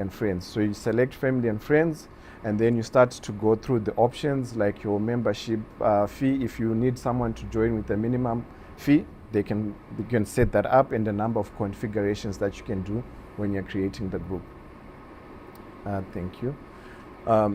and friends. So you select family and friends, and then you start to go through the options like your membership fee. If you need someone to join with a minimum fee, you can set that up, and the number of configurations that you can do when you're creating the group. Thank you.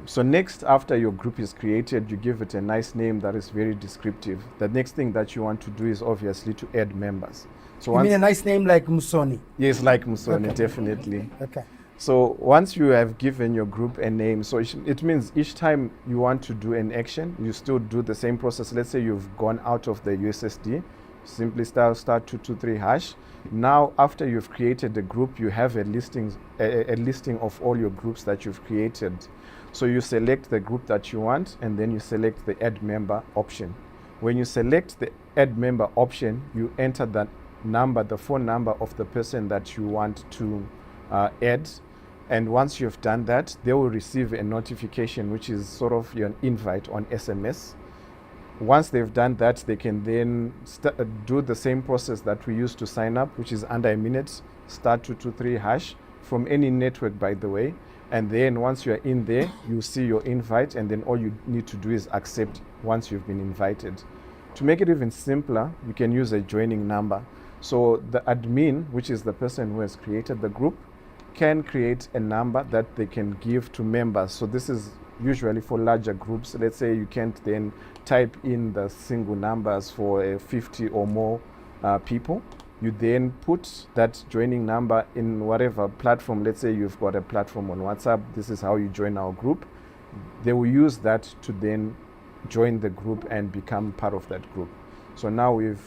So next, after your group is created, you give it a nice name that is very descriptive. The next thing that you want to do is obviously to add members. So you mean a nice name like Musoni? Yes, like Musoni, okay. Definitely. Okay. So once you have given your group a name, so it means each time you want to do an action, you still do the same process. Let's say you've gone out of the USSD, simply start 223 hash. Now, after you've created the group, you have a listing of all your groups that you've created. So you select the group that you want, and then you select the add member option. When you select the add member option, you enter the number, the phone number of the person that you want to add. And once you've done that, they will receive a notification, which is sort of an invite on SMS. Once they've done that, they can then do the same process that we used to sign up, which is under a minute, start 223 hash from any network, by the way. And then once you're in there, you see your invite, and then all you need to do is accept once you've been invited. To make it even simpler, you can use a joining number. So the admin, which is the person who has created the group, can create a number that they can give to members. So this is usually for larger groups. Let's say you can't then type in the single numbers for 50 or more people. You then put that joining number in whatever platform. Let's say you've got a platform on WhatsApp. This is how you join our group. They will use that to then join the group and become part of that group. So now we've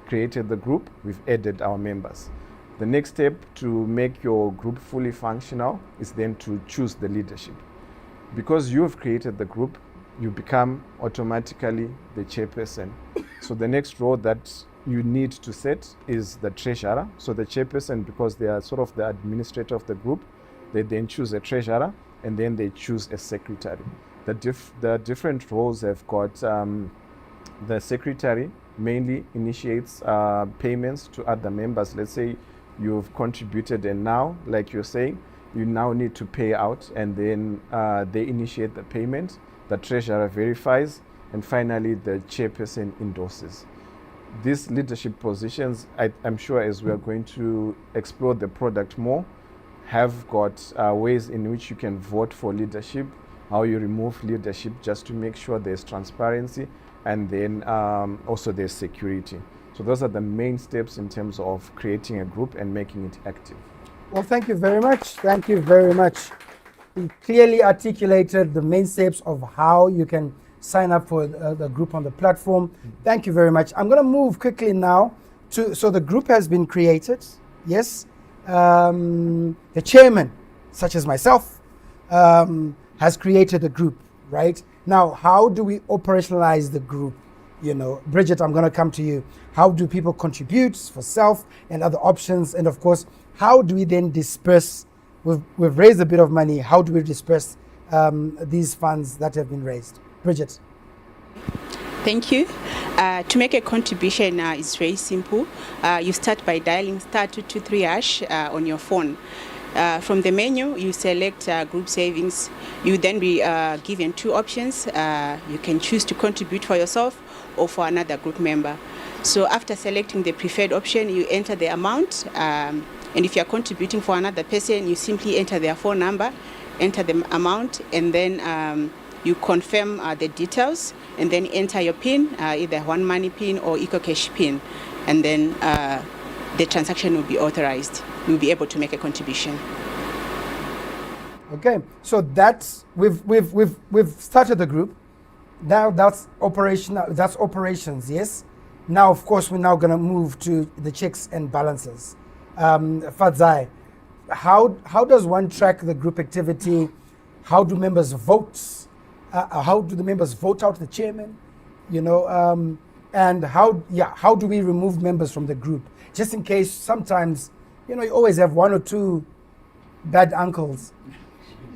created the group, we've added our members. The next step to make your group fully functional is then to choose the leadership. Because you have created the group, you become automatically the chairperson. So the next role that you need to set is the treasurer. So the chairperson, because they are sort of the administrator of the group, they then choose a treasurer, and then they choose a secretary. The different roles have got the secretary mainly initiates payments to other members. Let's say you've contributed, and now, like you're saying, you now need to pay out, and then they initiate the payment, the treasurer verifies, and finally the chairperson endorses. These leadership positions, I'm sure as we are going to explore the product more, have got ways in which you can vote for leadership, how you remove leadership, just to make sure there's transparency, and then also there's security. So those are the main steps in terms of creating a group and making it active. Well, thank you very much. Thank you very much. You clearly articulated the main steps of how you can sign up for the group on the platform. Thank you very much. I'm going to move quickly now so the group has been created. Yes. The chairman, such as myself, has created a group, right? Now, how do we operationalize the group? You know, Bridget, I'm going to come to you. How do people contribute for self and other options? And of course, how do we then disperse? We've raised a bit of money. How do we disperse these funds that have been raised? Bridget. Thank you. To make a contribution is very simple. You start by dialing *223 hash on your phone. From the menu, you select group savings. You then be given two options. You can choose to contribute for yourself or for another group member. So after selecting the preferred option, you enter the amount. And if you're contributing for another person, you simply enter their phone number, enter the amount, and then you confirm the details, and then enter your PIN, either One Money PIN or EcoCash PIN, and then the transaction will be authorized. You'll be able to make a contribution. Okay, so that's we've started the group. Now that's operational. That's operations. Yes. Now, of course, we're now going to move to the checks and balances. Fadzai, how does one track the group activity? How do members vote? How do the members vote out the chairman? You know, and how do we remove members from the group? Just in case sometimes, you know, you always have one or two bad uncles,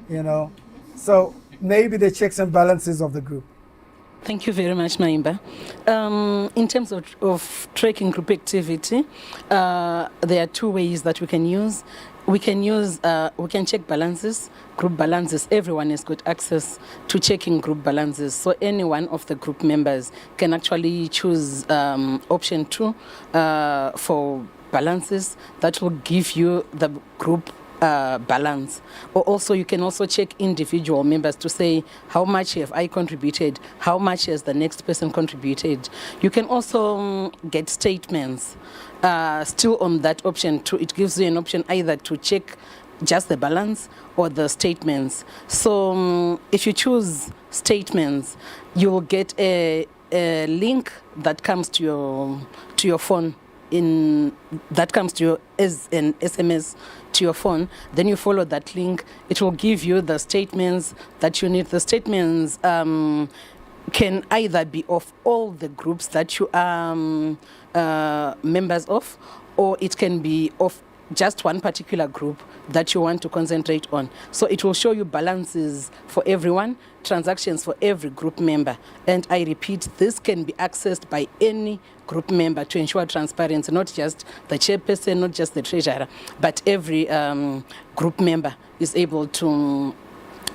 you know. So maybe the checks and balances of the group. Thank you very much, Maimba. In terms of tracking group activity, there are two ways that we can use. we can use, we can check balances, group balances. Everyone has got access to checking group balances. So any one of the group members can actually choose option 2 for balances. That will give you the group balance. Or also you can also check individual members to say how much have I contributed, how much has the next person contributed. You can also get statements. Still on that option 2, it gives you an option either to check just the balance or the statements. So if you choose statements, you will get a link that comes to your phone. That comes to you as an SMS to your phone. Then you follow that link. It will give you the statements that you need. The statements can either be of all the groups that you are members of, or it can be of just one particular group that you want to concentrate on. So it will show you balances for everyone, transactions for every group member. And I repeat, this can be accessed by any group member to ensure transparency, not just the chairperson, not just the treasurer, but every group member is able to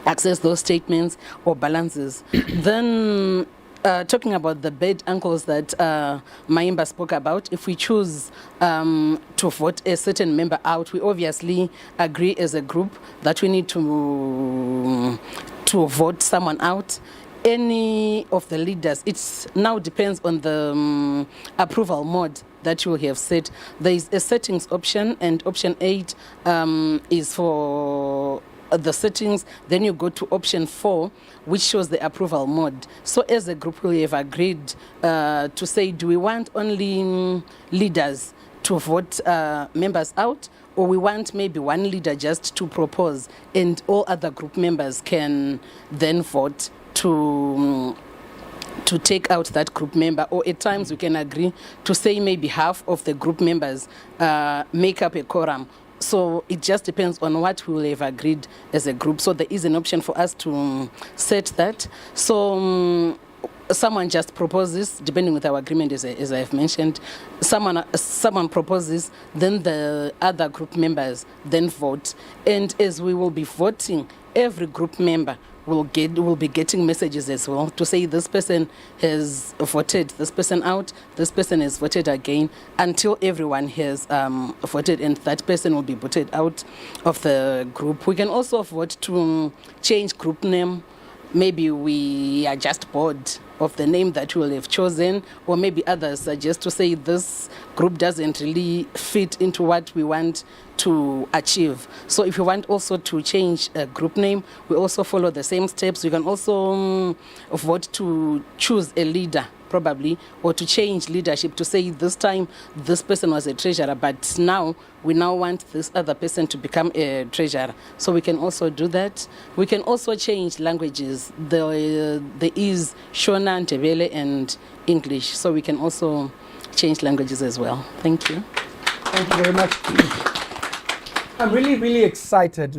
access those statements or balances. Then talking about the bed uncles that Maimba spoke about, if we choose to vote a certain member out, we obviously agree as a group that we need to vote someone out. Any of the leaders, it now depends on the approval mode that you have set. There is a settings option, and option 8 is for the settings. Then you go to option 4, which shows the approval mode. So as a group, we have agreed to say, do we want only leaders to vote members out, or we want maybe one leader just to propose, and all other group members can then vote to take out that group member. Or at times we can agree to say maybe half of the group members make up a quorum. So it just depends on what we will have agreed as a group. So there is an option for us to set that. So someone just proposes, depending with our agreement, as I have mentioned. Someone proposes, then the other group members then vote. And as we will be voting, every group member will be getting messages as well to say this person has voted this person out, this person has voted again, until everyone has voted, and that person will be voted out of the group. We can also vote to change group name. Maybe we are just bored of the name that we will have chosen, or maybe others suggest to say this group doesn't really fit into what we want to achieve. So if you want also to change a group name, we also follow the same steps. You can also vote to choose a leader, probably, or to change leadership, to say this time this person was a treasurer, but now we want this other person to become a treasurer. So we can also do that. We can also change languages. There is Shona, Ndebele, and English. So we can also change languages as well. Thank you. Thank you very much. I'm really excited,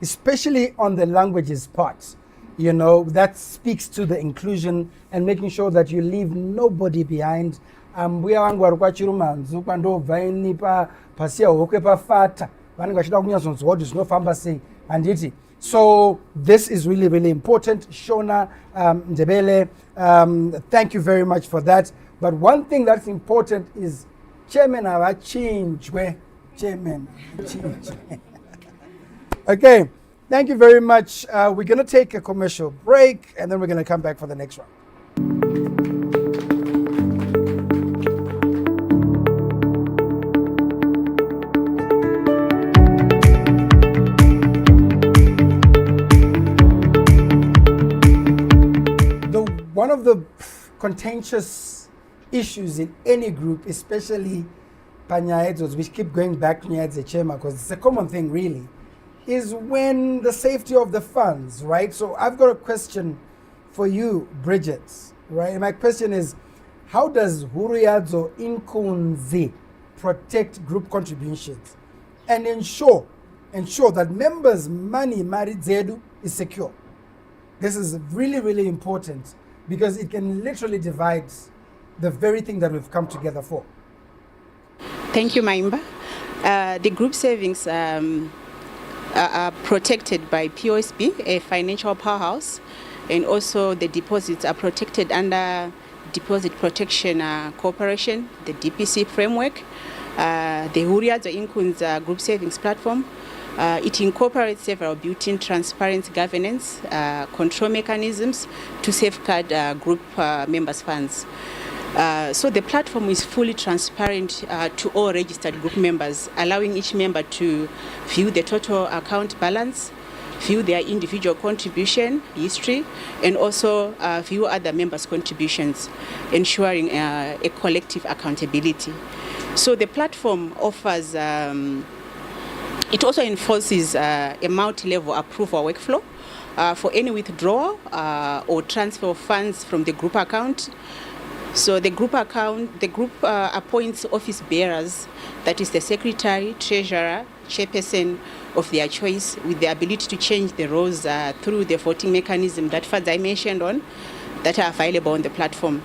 especially on the languages part. You know, that speaks to the inclusion and making sure that you leave nobody behind. Mbuya wangu warikwa chirumanzu kwandobva inipa pasiya hokwe pafata vanenge vachida kunyazonzi what is nofamba sei handiti. So this is really important. Shona, Ndebele, thank you very much for that. But one thing that's important is chairman avachinjwe. Chairman, change. Okay, thank you very much. We're going to take a commercial break, and then we're going to come back for the next round. One of the contentious issues in any group, especially Panyaedzos, which keep going back to Nyadze Chema, because it's a common thing really, is when the safety of the funds, right? So I've got a question for you, Bridget, right? And my question is, how does Huruyadzo-Inkunzi protect group contributions and ensure that members' money, Maridzedu, is secure? This is really important because it can literally divide the very thing that we've come together for. Thank you, Maimba. The group savings are protected by POSB, a financial powerhouse, and also the deposits are protected under Deposit Protection Corporation, the DPC framework. The Huruyadzo-Inkunzi group savings platform. It incorporates several built-in transparent governance control mechanisms to safeguard group members' funds. So the platform is fully transparent to all registered group members, allowing each member to view the total account balance, view their individual contribution history, and also view other members' contributions, ensuring a collective accountability. So the platform offers, it also enforces a multi-level approval workflow for any withdrawal or transfer of funds from the group account. So the group appoints office bearers, that is the secretary, treasurer, chairperson of their choice, with the ability to change the roles through the voting mechanism that further I mentioned on, that are available on the platform.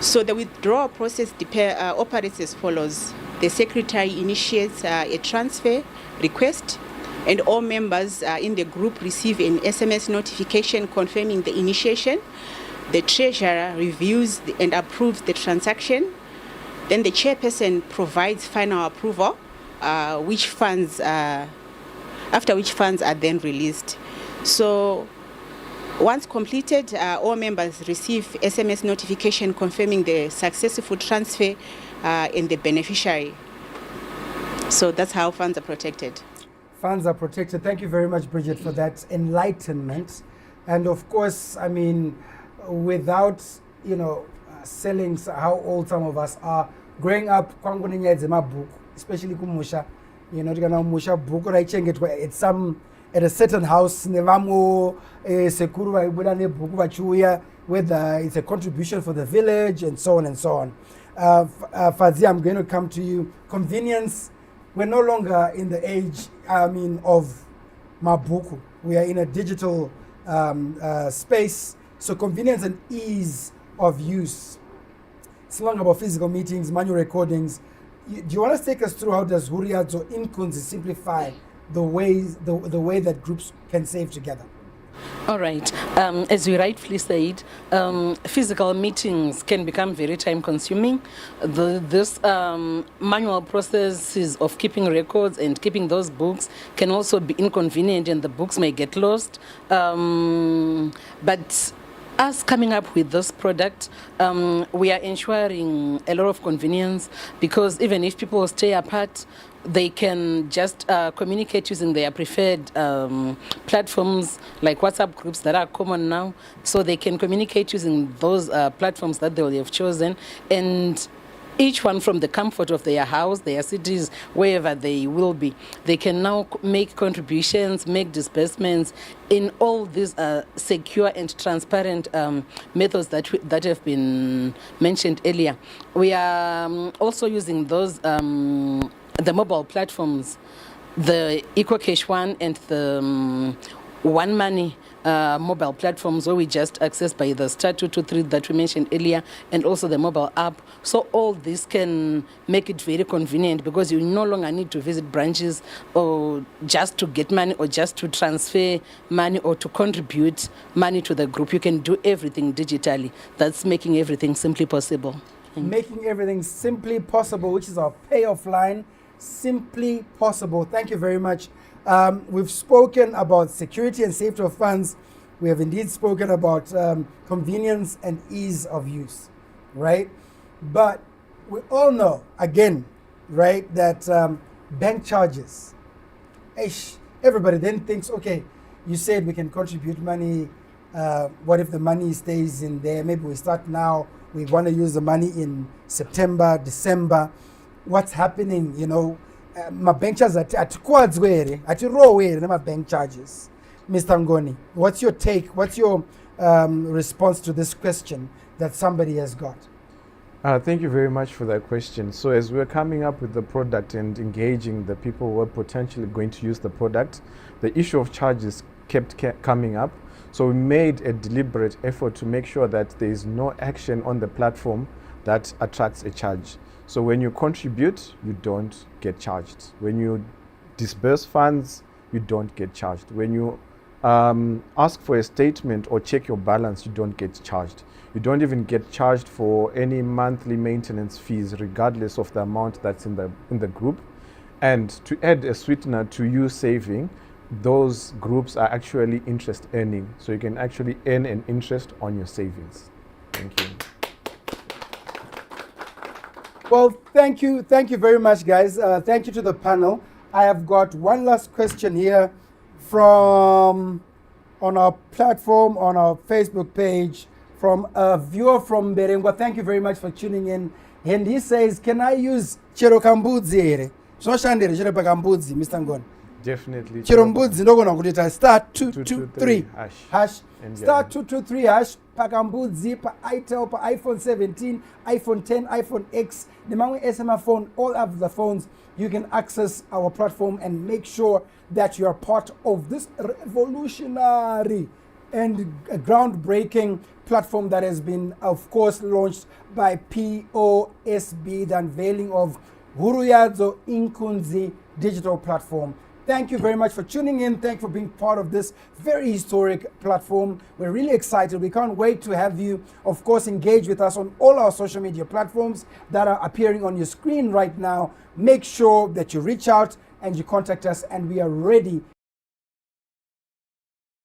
So the withdrawal process operates as follows. The secretary initiates a transfer request, and all members in the group receive an SMS notification confirming the initiation. The treasurer reviews and approves the transaction. Then the chairperson provides final approval, after which funds are then released. So once completed, all members receive SMS notification confirming the successful transfer and the beneficiary. So that's how funds are protected. Funds are protected. Thank you very much, Bridget, for that enlightenment. And of course, I mean, without, selling how old some of us are, growing up, especially kumusha, musha book it's at a certain house, nevamo sekuru buku whether it's a contribution for the village and so on and so on. Fadzi, I'm going to come to you. Convenience. We're no longer in the age, of mabuku. We are in a digital space. So convenience and ease of use. It's long about physical meetings, manual recordings. Do you want to take us through how does Huruyadzo-Inkunzi simplify the way that groups can save together? All right. As you rightfully said, physical meetings can become very time consuming. This manual processes of keeping records and keeping those books can also be inconvenient, and the books may get lost. But us coming up with this product, we are ensuring a lot of convenience, because even if people stay apart, they can just communicate using their preferred platforms like WhatsApp groups that are common now. So they can communicate using those platforms that they will have chosen, and each one from the comfort of their house, their cities, wherever they will be. They can now make contributions, make disbursements in all these secure and transparent methods that have been mentioned earlier. We are also using those the mobile platforms, the EcoCash One and the One Money mobile platforms, where we just access by the *223 that we mentioned earlier, and also the mobile app. So all this can make it very convenient, because you no longer need to visit branches or just to get money or just to transfer money or to contribute money to the group. You can do everything digitally. That's making everything simply possible. Making everything simply possible, which is our payoff line. Simply possible. Thank you very much. We've spoken about security and safety of funds. We have indeed spoken about convenience and ease of use, right? But we all know, again, right, that bank charges. Everybody then thinks, okay, you said we can contribute money. What if the money stays in there? Maybe we start now. We want to use the money in September, December. What's happening, my bank charges at quads where at raw where my bank charges. Mr. Ngoni, what's your take? What's your response to this question that somebody has got? Thank you very much for that question. So as we're coming up with the product and engaging the people who are potentially going to use the product, the issue of charges kept coming up. So we made a deliberate effort to make sure that there is no action on the platform that attracts a charge. So when you contribute, you don't get charged. When you disburse funds, you don't get charged. When you ask for a statement or check your balance, you don't get charged. You don't even get charged for any monthly maintenance fees, regardless of the amount that's in the group. And to add a sweetener to you saving, those groups are actually interest earning. So you can actually earn an interest on your savings. Thank you. Well, thank you very much, guys. Thank you to the panel. I have got one last question here from on our platform, on our Facebook page, from a viewer from Berengwa. Thank you very much for tuning in. And he says, can I use Chero Kambudzi here? So Shandere, Chero Kambudzi, Mr. Ngon. Definitely. Chero Mbudzi, no gonna go star 223 hash. Star 223 hash. Pakambudzi, pa itel, pa iPhone 17, iPhone 10, iPhone X, the Mangu SMA phone, all of the phones, you can access our platform and make sure that you are part of this revolutionary and groundbreaking platform that has been, of course, launched by POSB, the unveiling of Huruyadzo-Inkunzi digital platform. Thank you very much for tuning in. Thank you for being part of this very historic platform. We're really excited. We can't wait to have you, of course, engage with us on all our social media platforms that are appearing on your screen right now. Make sure that you reach out and you contact us, and we are ready.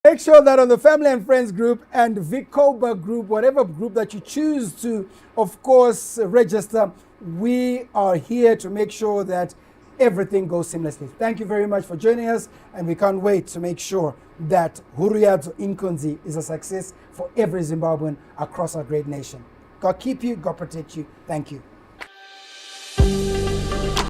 Make sure that on the family and friends group and Vicoba group, whatever group that you choose to, of course, register, we are here to make sure that everything goes seamlessly. Thank you very much for joining us, and we can't wait to make sure that Huruyadzo-Inkunzi is a success for every Zimbabwean across our great nation. God keep you, God protect you. Thank you.